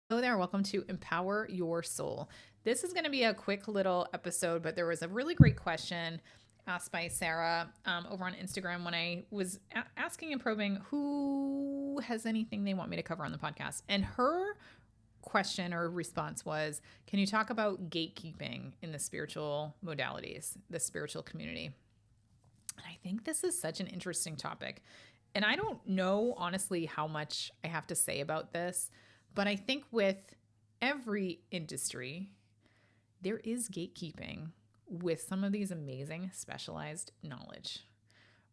Hello there. Welcome to Empower Your Soul. This is going to be a quick little episode, but there was a really great question asked by Sarah over on Instagram when I was asking and probing who has anything they want me to cover on the podcast. And her question or response was, can you talk about gatekeeping in the spiritual modalities, the spiritual community? And I think this is such an interesting topic. And I don't know, honestly, how much I have to say about this, but I think with every industry, there is gatekeeping with some of these amazing specialized knowledge,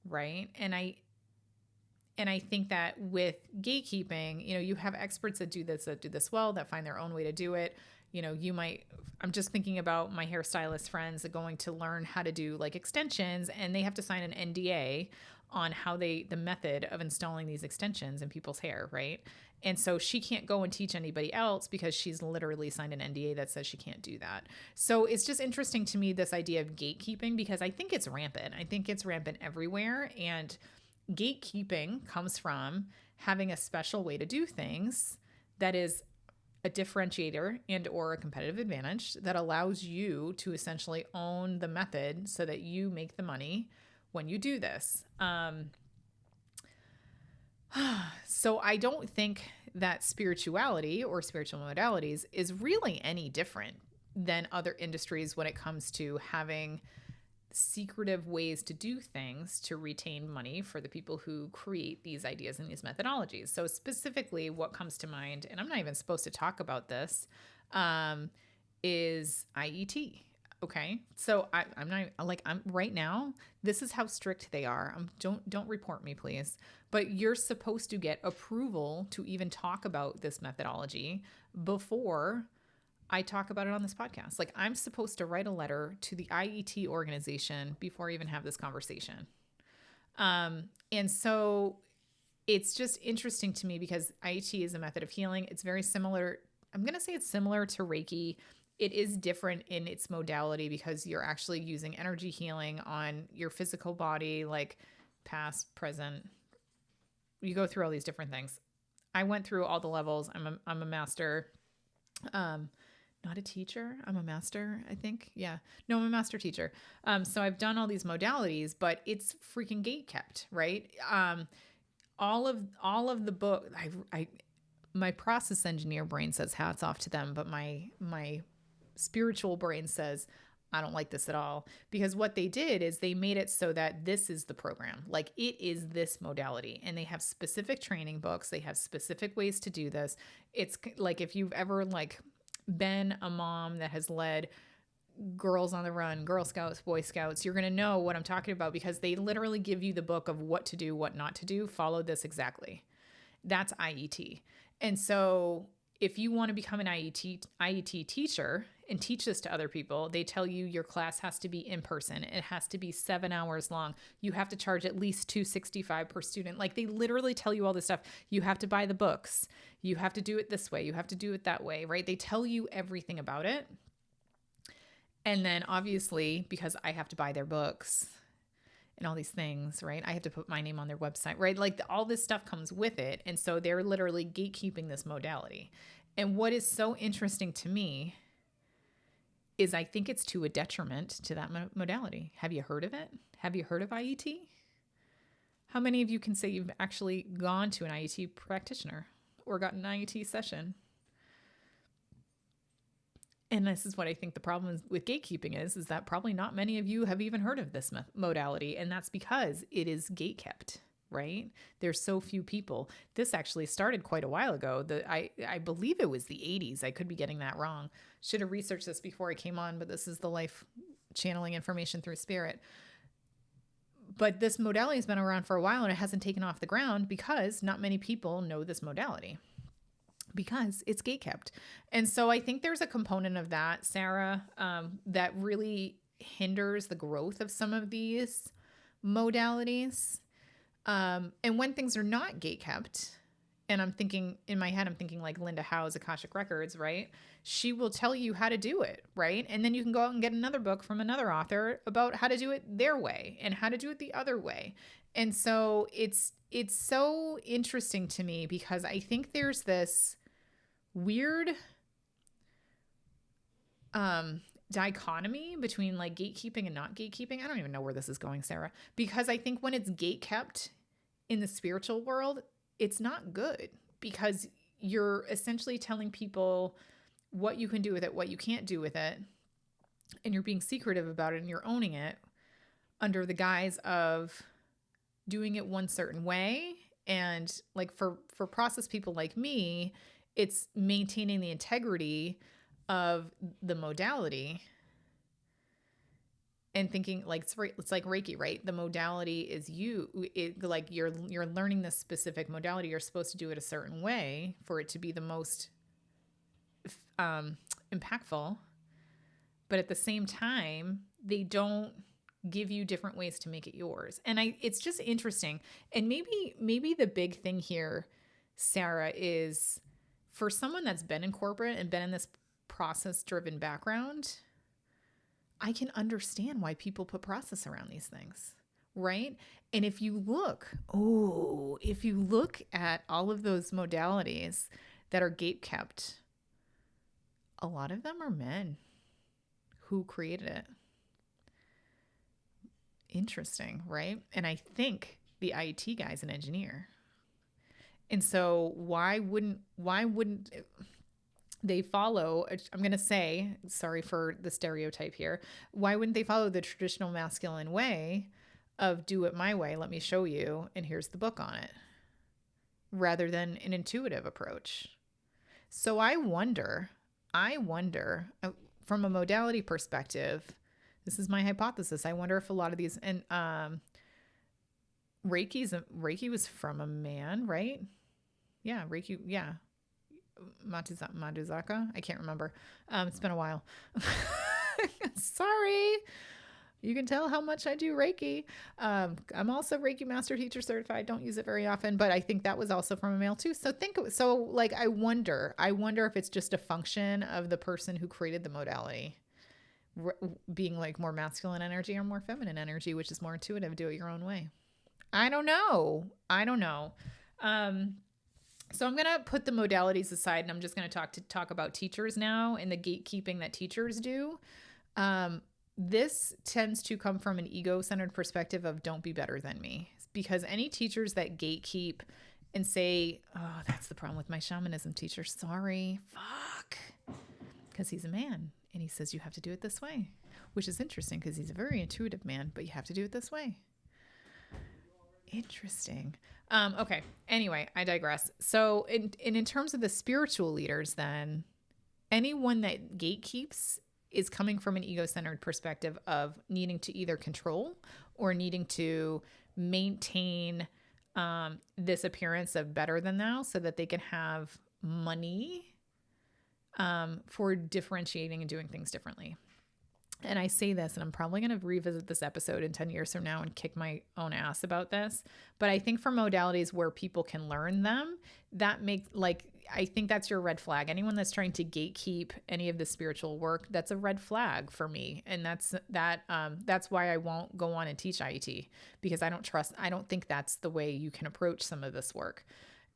right? And I think that with gatekeeping, you have experts that do this well, that find their own way to do it. I'm just thinking about my hairstylist friends that going to learn how to do like extensions, and they have to sign an NDA on the method of installing these extensions in people's hair, right? And so she can't go and teach anybody else because she's literally signed an NDA that says she can't do that. So it's just interesting to me, this idea of gatekeeping, because I think it's rampant. I think it's rampant everywhere. And gatekeeping comes from having a special way to do things that is a differentiator and or a competitive advantage that allows you to essentially own the method so that you make the money when you do this. So I don't think that spirituality or spiritual modalities is really any different than other industries when it comes to having secretive ways to do things to retain money for the people who create these ideas and these methodologies. So specifically what comes to mind, and I'm not even supposed to talk about this, is IET. Okay. So I'm not like, I'm right now, this is how strict they are. Don't report me, please. But you're supposed to get approval to even talk about this methodology before I talk about it on this podcast. Like, I'm supposed to write a letter to the IET organization before I even have this conversation. And so it's just interesting to me because IET is a method of healing. It's very similar. I'm going to say it's similar to Reiki. It is different in its modality because you're actually using energy healing on your physical body, like past, present. You go through all these different things. I went through all the levels. I'm a master. Not a teacher. I'm a master, I think. Yeah. No, I'm a master teacher. So I've done all these modalities, but it's freaking gate kept, right? All of the book, my process engineer brain says hats off to them, but my spiritual brain says I don't like this at all, because what they did is they made it so that this is the program. Like, it is this modality, and they have specific training books. They have specific ways to do this. It's like, if you've ever like been a mom that has led Girls on the Run, Girl Scouts, Boy Scouts, you're going to know what I'm talking about, because they literally give you the book of what to do, what not to do. Follow this exactly. That's IET. And so if you want to become an IET teacher and teach this to other people, they tell you your class has to be in person. It has to be 7 hours long. You have to charge at least $265 per student. Like, they literally tell you all this stuff. You have to buy the books. You have to do it this way. You have to do it that way, right? They tell you everything about it. And then obviously, because I have to buy their books and all these things, right? I have to put my name on their website, right? Like, all this stuff comes with it. And so they're literally gatekeeping this modality. And what is so interesting to me is I think it's to a detriment to that modality. Have you heard of it? Have you heard of IET? How many of you can say you've actually gone to an IET practitioner or gotten an IET session? And this is what I think the problem with gatekeeping is that probably not many of you have even heard of this modality. And that's because it is gatekept, right? There's so few people. This actually started quite a while ago. I believe it was the 80s. I could be getting that wrong. Should have researched this before I came on, but this is the life channeling information through spirit. But this modality has been around for a while, and it hasn't taken off the ground because not many people know this modality, because it's gatekept. And so I think there's a component of that, Sarah, that really hinders the growth of some of these modalities. And when things are not gatekept, and I'm thinking in my head, I'm thinking like Linda Howe's Akashic Records, right? She will tell you how to do it, right? And then you can go out and get another book from another author about how to do it their way and how to do it the other way. And so it's so interesting to me because I think there's this weird dichotomy between like gatekeeping and not gatekeeping. I don't even know where this is going, Sarah, because I think when it's gatekept in the spiritual world, it's not good, because you're essentially telling people what you can do with it, what you can't do with it, and you're being secretive about it, and you're owning it under the guise of doing it one certain way. And like for process people like me, it's maintaining the integrity of the modality and thinking like it's like Reiki, right? The modality is like you're learning this specific modality. You're supposed to do it a certain way for it to be the most impactful. But at the same time, they don't give you different ways to make it yours. And it's just interesting. And maybe the big thing here, Sarah, is for someone that's been in corporate and been in this process-driven background, I can understand why people put process around these things, right? And if you look at all of those modalities that are gatekept, a lot of them are men who created it. Interesting, right? And I think the IT guy's an engineer. And so why wouldn't they follow, I'm going to say, sorry for the stereotype here, why wouldn't they follow the traditional masculine way of do it my way, let me show you, and here's the book on it, rather than an intuitive approach? So I wonder, from a modality perspective, this is my hypothesis, I wonder if a lot of these, and Reiki was from a man, right? Yeah, Reiki, yeah. Maduzaka? I can't remember. It's been a while. Sorry. You can tell how much I do Reiki. I'm also Reiki Master Teacher certified. Don't use it very often, but I think that was also from a male too. So I wonder if it's just a function of the person who created the modality being like more masculine energy or more feminine energy, which is more intuitive, do it your own way. I don't know. So I'm going to put the modalities aside, and I'm just going to talk about teachers now and the gatekeeping that teachers do. This tends to come from an ego-centered perspective of don't be better than me, because any teachers that gatekeep and say, oh, that's the problem with my shamanism teacher. Sorry. Fuck. Because he's a man and he says you have to do it this way, which is interesting because he's a very intuitive man, but you have to do it this way. Interesting. Okay. Anyway, I digress. So in terms of the spiritual leaders, then anyone that gatekeeps is coming from an ego-centered perspective of needing to either control or needing to maintain this appearance of better than thou so that they can have money for differentiating and doing things differently. And I say this, and I'm probably going to revisit this episode in 10 years from now and kick my own ass about this. But I think for modalities where people can learn them, I think that's your red flag. Anyone that's trying to gatekeep any of the spiritual work, that's a red flag for me. And that's why I won't go on and teach IET, because I don't think that's the way you can approach some of this work.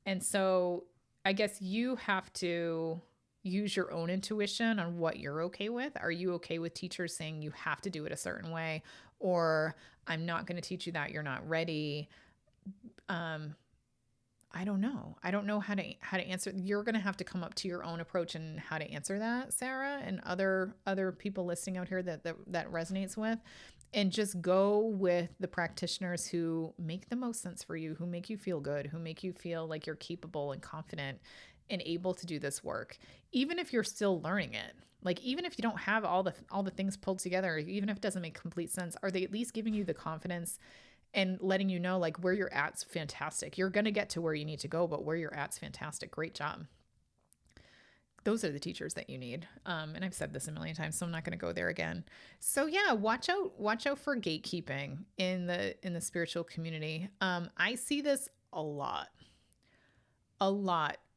And so I guess you have to use your own intuition on what you're okay with. Are you okay with teachers saying you have to do it a certain way, or I'm not going to teach you that, you're not ready? I don't know. I don't know how to answer. You're going to have to come up to your own approach and how to answer that, Sarah, and other people listening out here that resonates with, and just go with the practitioners who make the most sense for you, who make you feel good, who make you feel like you're capable and confident and able to do this work, even if you're still learning it. Like, even if you don't have all the things pulled together, even if it doesn't make complete sense, are they at least giving you the confidence and letting you know like where you're at's fantastic. You're going to get to where you need to go, but where you're at's fantastic. Great job. Those are the teachers that you need. And I've said this a million times, so I'm not going to go there again. So yeah, watch out for gatekeeping in the spiritual community. I see this a lot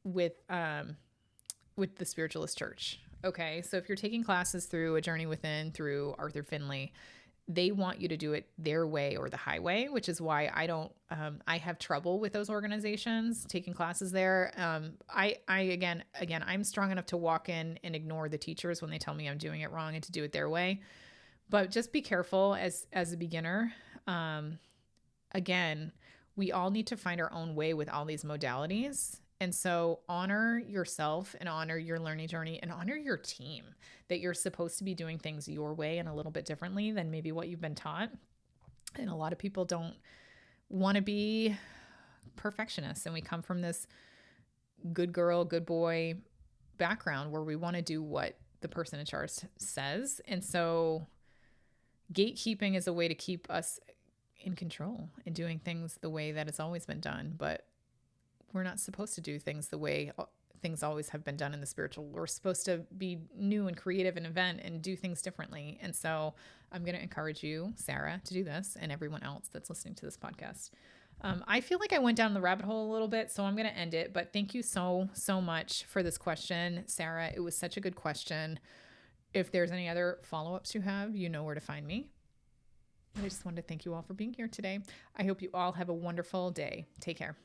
with the Spiritualist Church. Okay. So if you're taking classes through A Journey Within, through Arthur Finley, they want you to do it their way or the highway, which is why I don't, I have trouble with those organizations taking classes there. Again, I'm strong enough to walk in and ignore the teachers when they tell me I'm doing it wrong and to do it their way. But just be careful as a beginner. Again, we all need to find our own way with all these modalities. And so honor yourself and honor your learning journey and honor your team, that you're supposed to be doing things your way and a little bit differently than maybe what you've been taught. And a lot of people don't want to be perfectionists. And we come from this good girl, good boy background where we want to do what the person in charge says. And so gatekeeping is a way to keep us in control and doing things the way that it's always been done. But we're not supposed to do things the way things always have been done in the spiritual. We're supposed to be new and creative and invent and do things differently. And so I'm going to encourage you, Sarah, to do this, and everyone else that's listening to this podcast. I feel like I went down the rabbit hole a little bit, so I'm going to end it. But thank you so much for this question, Sarah. It was such a good question. If there's any other follow-ups you have, you know where to find me. I just wanted to thank you all for being here today. I hope you all have a wonderful day. Take care.